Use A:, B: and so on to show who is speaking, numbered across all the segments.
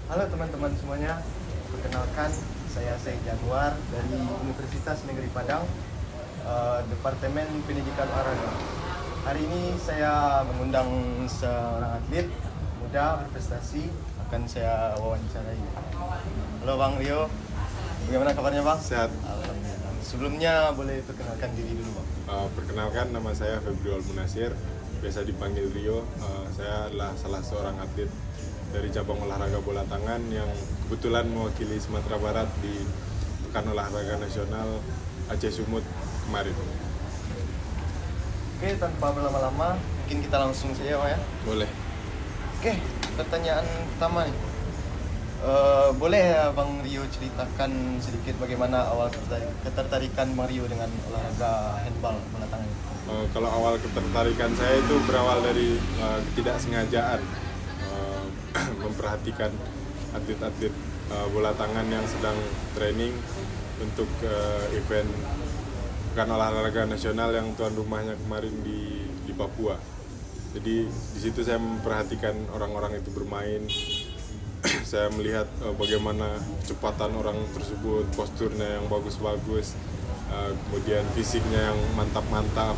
A: Halo teman-teman semuanya, perkenalkan saya Syed Januar dari Universitas Negeri Padang, Departemen Pendidikan Olahraga. Hari ini saya mengundang seorang atlet muda berprestasi, akan saya wawancarai. Halo Bang Rio, bagaimana kabarnya Bang?
B: Sehat.
A: Alhamdulillah. Sebelumnya boleh perkenalkan diri dulu Bang.
B: Perkenalkan, nama saya Febriul Munasir, biasa dipanggil Rio. Saya adalah salah seorang atlet dari cabang olahraga bola tangan yang kebetulan mewakili Sumatera Barat di Pekan Olahraga Nasional Aceh Sumut kemarin.
A: Oke, tanpa berlama-lama, mungkin kita langsung saja Bang ya.
B: Boleh.
A: Oke, pertanyaan pertama nih. Boleh ya Bang Rio ceritakan sedikit bagaimana awal ketertarikan Bang Rio dengan olahraga handball bola tangan?
B: Kalau awal ketertarikan saya itu berawal dari ketidaksengajaan memperhatikan atlet-atlet bola tangan yang sedang training untuk event Pekan Olahraga Nasional yang tuan rumahnya kemarin di Papua. Jadi di situ saya memperhatikan orang-orang itu bermain. Saya melihat bagaimana kecepatan orang tersebut, posturnya yang bagus-bagus, kemudian fisiknya yang mantap-mantap.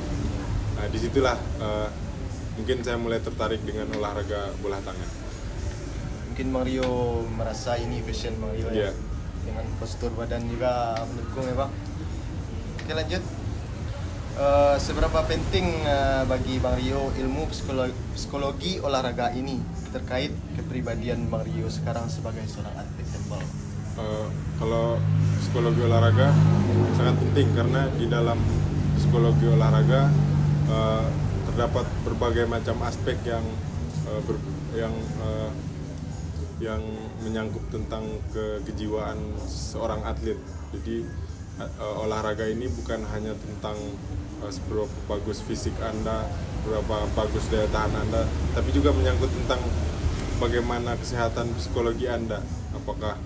B: Nah, disitulah mungkin saya mulai tertarik dengan olahraga bola tangan.
A: Mungkin Bang Rio merasa ini fashion Bang Rio ya,
B: Iya.
A: dengan postur badan juga mendukung ya Bang. Oke lanjut. Seberapa penting bagi Bang Rio ilmu psikologi olahraga ini terkait kepribadian Bang Rio sekarang sebagai seorang atlet handball?
B: Kalau psikologi olahraga sangat penting karena di dalam psikologi olahraga terdapat berbagai macam aspek yang menyangkut tentang kejiwaan seorang atlet. Jadi olahraga ini bukan hanya tentang seberapa bagus fisik Anda, berapa bagus daya tahan Anda, tapi juga menyangkut tentang bagaimana kesehatan psikologi Anda. Apakah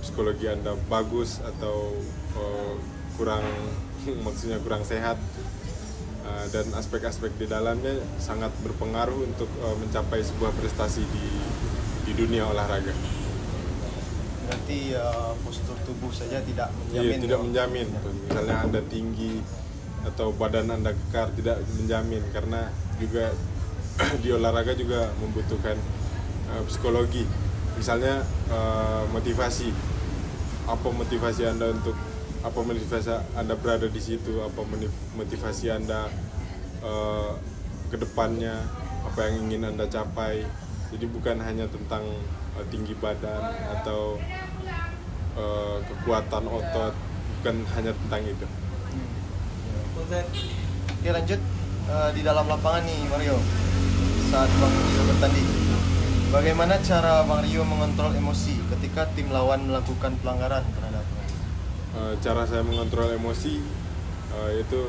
B: psikologi Anda bagus atau kurang maksudnya kurang sehat. Dan aspek-aspek di dalamnya sangat berpengaruh untuk mencapai sebuah prestasi di dunia olahraga.
A: Berarti postur tubuh saja tidak menjamin.
B: Iya, tidak
A: Bang?
B: menjamin. Misalnya Anda tinggi atau badan Anda kekar, tidak menjamin karena juga di olahraga juga membutuhkan psikologi. Misalnya motivasi. Apa motivasi Anda berada di situ? Apa motivasi Anda ke depannya? Apa yang ingin Anda capai? Jadi bukan hanya tentang tinggi badan atau kekuatan otot, bukan hanya tentang itu.
A: Oke lanjut. Di dalam lapangan nih Mario, saat Bang Rio bertanding, bagaimana cara Bang Rio mengontrol emosi ketika tim lawan melakukan pelanggaran terhadap Bang Rio?
B: Cara saya mengontrol emosi itu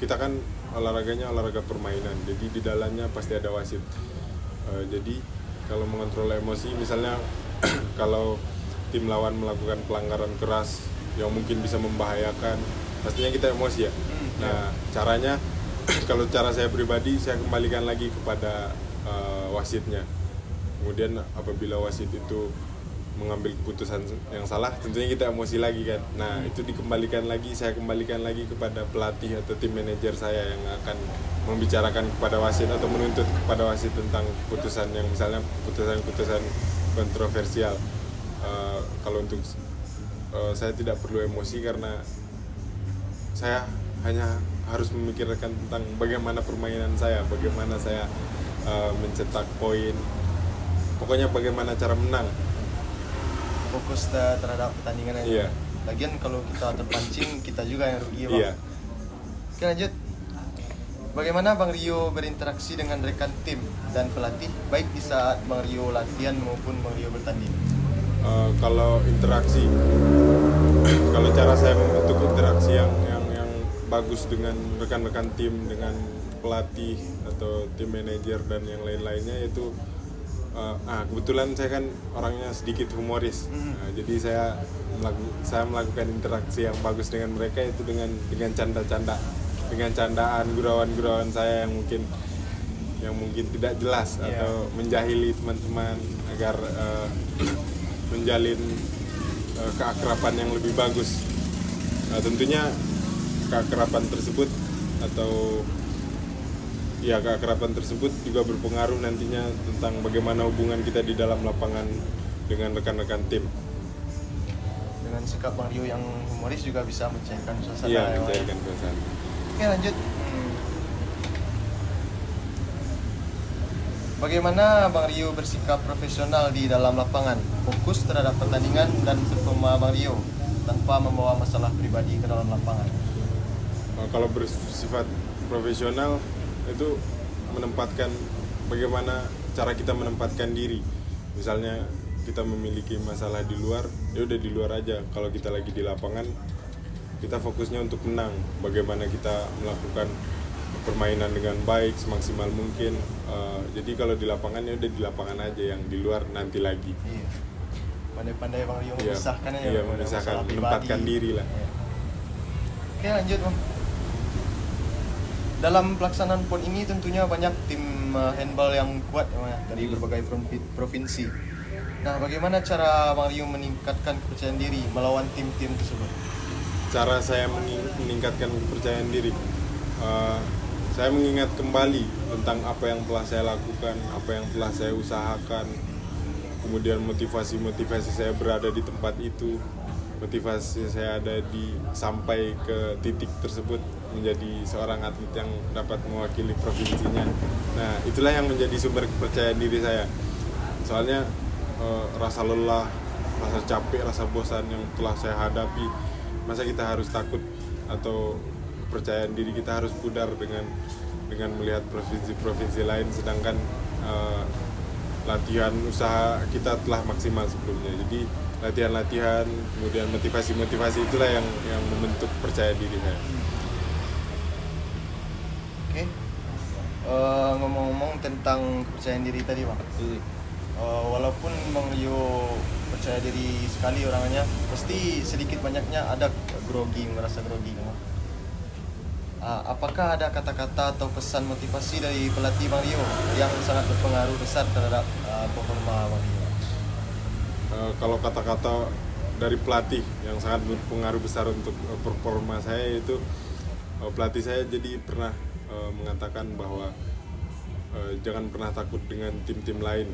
B: kita kan olahraganya olahraga permainan, jadi di dalamnya pasti ada wasit. Jadi kalau mengontrol emosi, misalnya kalau tim lawan melakukan pelanggaran keras yang mungkin bisa membahayakan, pastinya kita emosi ya. Nah, caranya kalau cara saya pribadi, saya kembalikan lagi kepada wasitnya. Kemudian apabila wasit itu mengambil keputusan yang salah, tentunya kita emosi lagi kan. Nah, itu saya kembalikan lagi kepada pelatih atau tim manajer saya yang akan membicarakan kepada wasit atau menuntut kepada wasit tentang keputusan yang misalnya keputusan kontroversial. Kalau untuk saya tidak perlu emosi karena saya hanya harus memikirkan tentang bagaimana permainan saya, bagaimana saya mencetak poin, pokoknya bagaimana cara menang.
A: Fokus terhadap pertandingan aja.
B: Iya.
A: Lagian kalau kita terpancing, kita juga yang rugi Bang.
B: Iya.
A: Oke lanjut. Bagaimana Bang Rio berinteraksi dengan rekan tim dan pelatih, baik di saat Bang Rio latihan maupun Bang Rio bertanding?
B: Kalau interaksi, kalau cara saya membentuk interaksi yang bagus dengan rekan-rekan tim, dengan pelatih atau tim manajer dan yang lain-lainnya itu kebetulan saya kan orangnya sedikit humoris. Jadi saya melakukan interaksi yang bagus dengan mereka itu dengan canda-canda, dengan candaan gurauan-gurauan saya yang mungkin tidak jelas atau menjahili teman-teman agar menjalin keakraban yang lebih bagus. Tentunya keakraban tersebut juga berpengaruh nantinya tentang bagaimana hubungan kita di dalam lapangan dengan rekan-rekan tim.
A: Dengan sikap Bang Rio yang humoris juga bisa mencairkan suasana.
B: Iya,
A: ya,
B: mencairkan suasana.
A: Oke, lanjut. Bagaimana Bang Rio bersikap profesional di dalam lapangan, fokus terhadap pertandingan dan performa Bang Rio tanpa membawa masalah pribadi ke dalam lapangan?
B: Kalau bersifat profesional itu menempatkan bagaimana cara kita menempatkan diri. Misalnya kita memiliki masalah di luar, ya udah di luar aja. Kalau kita lagi di lapangan, kita fokusnya untuk menang. Bagaimana kita melakukan permainan dengan baik semaksimal mungkin. Jadi kalau di lapangan ya udah di lapangan aja, yang di luar nanti lagi.
A: Iya. Pandai-pandai Bang Rio
B: Iya,
A: memisahkan aja.
B: iya, memisahkan, menempatkan diri lah.
A: Iya. Oke, lanjut Bang. Dalam pelaksanaan PON ini tentunya banyak tim handball yang kuat ya, dari berbagai provinsi. Nah, bagaimana cara Bang Rio meningkatkan kepercayaan diri melawan tim-tim tersebut?
B: Cara saya meningkatkan kepercayaan diri, saya mengingat kembali tentang apa yang telah saya lakukan, apa yang telah saya usahakan, kemudian motivasi saya berada di tempat itu, motivasi saya ada sampai ke titik tersebut menjadi seorang atlet yang dapat mewakili provinsinya. Nah, itulah yang menjadi sumber kepercayaan diri saya. Soalnya rasa lelah, rasa capek, rasa bosan yang telah saya hadapi, masa kita harus takut atau kepercayaan diri kita harus pudar dengan melihat provinsi-provinsi lain, sedangkan latihan usaha kita telah maksimal sebelumnya. Jadi latihan-latihan, kemudian motivasi itulah yang membentuk percaya diri saya.
A: Oke. Ngomong-ngomong tentang kepercayaan diri tadi Bang. Walaupun Bang Rio percaya diri sekali orangnya, pasti sedikit banyaknya ada merasa grogi. Apakah ada kata-kata atau pesan motivasi dari pelatih Bang Rio yang sangat berpengaruh besar terhadap performa Bang Rio?
B: Kalau kata-kata dari pelatih yang sangat berpengaruh besar untuk performa saya itu, pelatih saya jadi pernah mengatakan bahwa jangan pernah takut dengan tim-tim lain,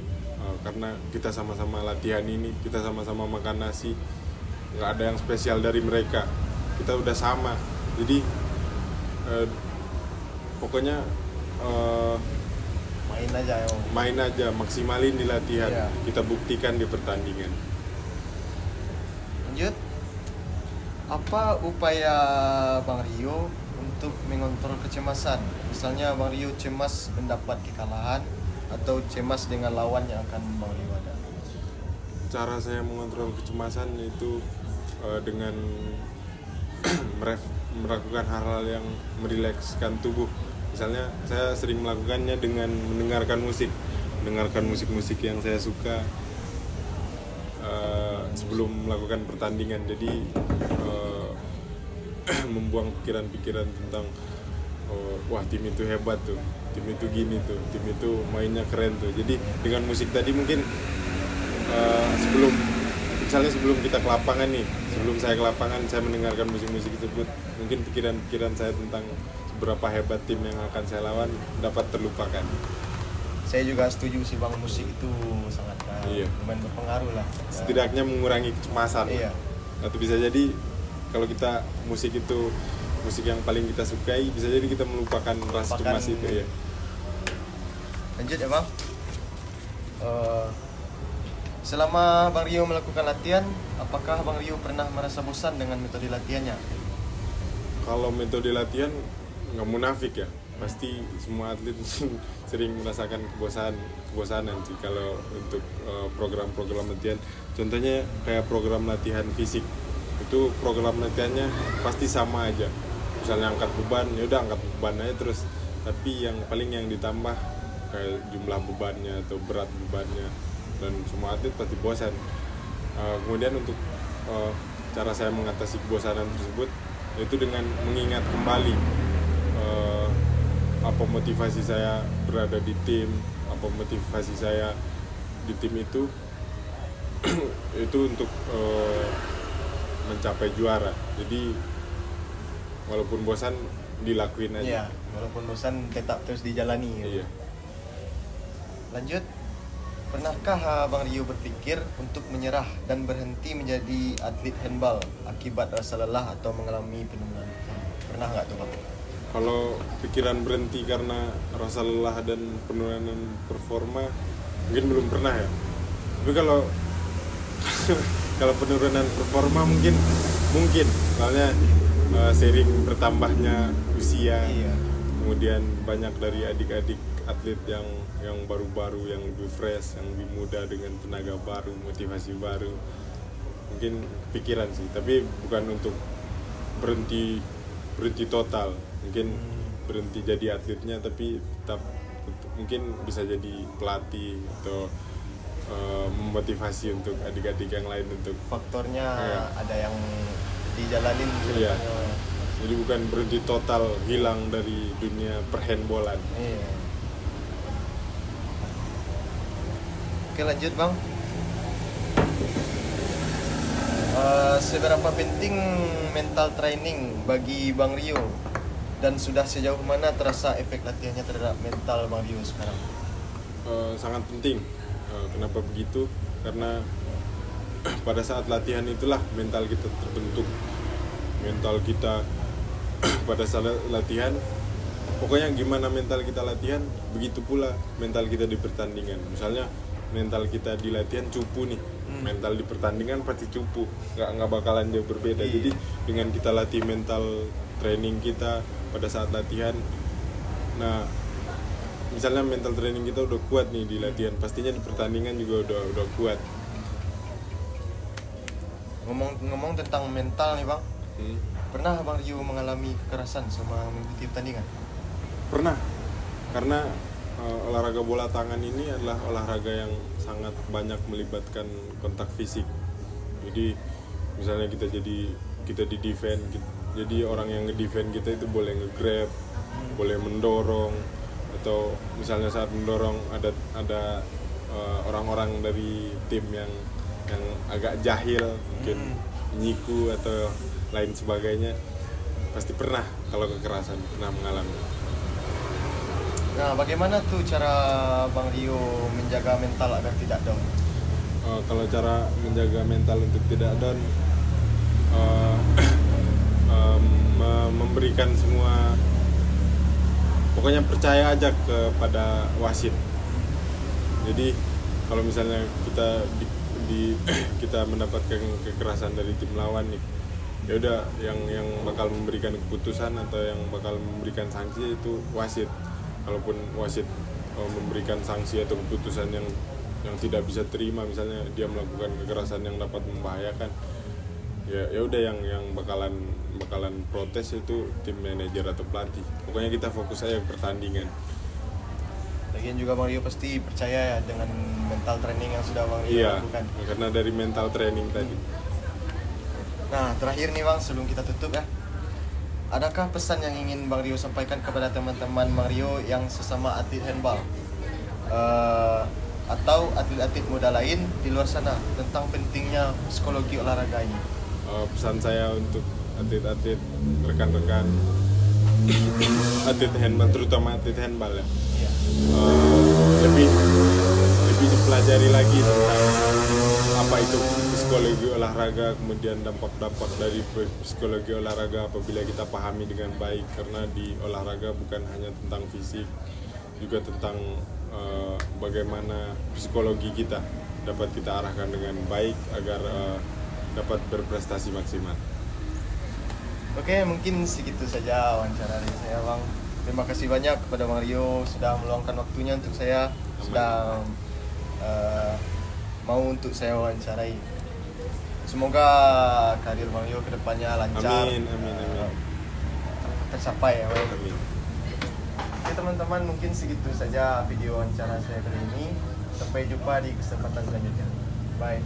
B: karena kita sama-sama latihan ini, kita sama-sama makan nasi, nggak ada yang spesial dari mereka, kita udah sama. Jadi pokoknya main aja, maksimalin di latihan,
A: iya.
B: Kita buktikan di pertandingan.
A: Lanjut, apa upaya Bang Rio untuk mengontrol kecemasan? Misalnya Bang Rio cemas mendapat kekalahan atau cemas dengan lawan yang akan Bang Rio hadapi.
B: Cara saya mengontrol kecemasan itu dengan melakukan hal-hal yang merilekskan tubuh. Misalnya saya sering melakukannya dengan mendengarkan musik yang saya suka sebelum melakukan pertandingan. Jadi membuang pikiran-pikiran tentang wah tim itu hebat tuh, tim itu gini tuh, tim itu mainnya keren tuh. Jadi dengan musik tadi mungkin sebelum kita ke lapangan nih, sebelum saya ke lapangan saya mendengarkan musik-musik tersebut, mungkin pikiran-pikiran saya tentang seberapa hebat tim yang akan saya lawan dapat terlupakan.
A: Saya juga setuju sih Bang, musik itu sangat lumayan berpengaruh lah.
B: Setidaknya mengurangi kecemasan.
A: Iya.
B: Atau bisa jadi kalau kita musik itu musik yang paling kita sukai, bisa jadi kita melupakan rasa cemas itu ya.
A: Lanjut ya Bang. Selama Bang Rio melakukan latihan, apakah Bang Rio pernah merasa bosan dengan metode latihannya?
B: Kalau metode latihan nggak munafik ya, pasti semua atlet sering merasakan kebosanan sih kalau untuk program-program latihan. Contohnya kayak program latihan fisik, itu program latihannya pasti sama aja. Misalnya angkat beban, ya udah angkat beban aja terus. Tapi yang ditambah kayak jumlah bebannya atau berat bebannya, dan semua atlet pasti bosan. Kemudian untuk cara saya mengatasi kebosanan tersebut yaitu dengan mengingat kembali apa motivasi saya berada di tim, apa motivasi saya di tim itu itu untuk mencapai juara. Jadi walaupun bosan dilakuin aja.
A: Iya, walaupun bosan tetap terus dijalani.
B: Iya.
A: Lanjut, pernahkah Bang Rio berpikir untuk menyerah dan berhenti menjadi atlet handball akibat rasa lelah atau mengalami penurunan? Pernah nggak tuh Bang?
B: Kalau pikiran berhenti karena rasa lelah dan penurunan performa mungkin belum pernah ya. Tapi kalau kalau penurunan performa mungkin soalnya sering bertambahnya usia.
A: Iya.
B: Kemudian banyak dari adik-adik atlet yang baru-baru, yang lebih fresh, yang lebih muda dengan tenaga baru, motivasi baru. Mungkin pikiran sih, tapi bukan untuk berhenti total. Mungkin berhenti jadi atletnya, tapi tetap mungkin bisa jadi pelatih atau memotivasi untuk adik-adik yang lain untuk
A: Faktornya
B: Iya.
A: ada yang dijalanin
B: Iya.
A: sebenarnya.
B: Jadi bukan berhenti total, hilang dari dunia perhandballan.
A: Iya. Oke, lanjut Bang. Seberapa penting mental training bagi Bang Rio, dan sudah sejauh mana terasa efek latihannya terhadap mental Bang Rio sekarang?
B: Sangat penting. Kenapa begitu? Karena pada saat latihan itulah mental kita terbentuk. Mental kita pada saat latihan, pokoknya gimana mental kita latihan, begitu pula mental kita di pertandingan. Misalnya mental kita di latihan cupu nih, mental di pertandingan pasti cupu, nggak bakalan jauh berbeda.
A: Iya.
B: Jadi dengan kita latih mental training kita pada saat latihan, nah misalnya mental training kita udah kuat nih di latihan, pastinya di pertandingan juga udah kuat.
A: Ngomong tentang mental nih Bang,
B: Hmm.
A: pernah Bang Rio mengalami kekerasan selama mengikuti pertandingan?
B: Pernah, karena olahraga bola tangan ini adalah olahraga yang sangat banyak melibatkan kontak fisik. Jadi misalnya kita di defend, jadi orang yang nge-defend kita itu boleh nge-grab, boleh mendorong, atau misalnya saat mendorong ada orang-orang dari tim yang agak jahil, mungkin nyiku atau lain sebagainya, pasti pernah kalau kekerasan pernah mengalami.
A: Nah, bagaimana tuh cara Bang Rio menjaga mental agar tidak down?
B: Kalau cara menjaga mental untuk tidak down, memberikan semua, pokoknya percaya aja kepada wasit. Jadi kalau misalnya kita mendapatkan kekerasan dari tim lawan nih, ya udah yang bakal memberikan keputusan atau yang bakal memberikan sanksi itu wasit. Kalaupun wasit memberikan sanksi atau keputusan yang tidak bisa terima, misalnya dia melakukan kekerasan yang dapat membahayakan, ya udah yang bakalan protes itu tim manajer atau pelatih. Pokoknya kita fokus aja ke pertandingan.
A: Lagian juga Bang Rio pasti percaya ya dengan mental training yang sudah Bang Rio
B: Iya,
A: lakukan.
B: karena dari mental training tadi.
A: Nah, terakhir nih Bang, sebelum kita tutup ya, adakah pesan yang ingin Bang Rio sampaikan kepada teman-teman Bang Rio yang sesama atlet handball atau atlet-atlet muda lain di luar sana tentang pentingnya psikologi olahraga ini?
B: Pesan saya untuk atlet-atlet, rekan-rekan atlet handball, terutama atlet handball ya,
A: Iya.
B: lebih dipelajari lagi tentang apa itu psikologi olahraga, kemudian dampak-dampak dari psikologi olahraga apabila kita pahami dengan baik, karena di olahraga bukan hanya tentang fisik, juga tentang bagaimana psikologi kita dapat kita arahkan dengan baik agar dapat berprestasi maksimal.
A: Oke, mungkin segitu saja wawancara dari saya Bang. Terima kasih banyak kepada Bang Rio sudah meluangkan waktunya untuk saya, sudah mau untuk saya wawancarai. Semoga karir Bang Rio kedepannya lancar,
B: Amin.
A: tercapai ya Bang.
B: Amin.
A: Oke teman-teman, mungkin segitu saja video wawancara saya kali ini. Sampai jumpa di kesempatan selanjutnya. Bye.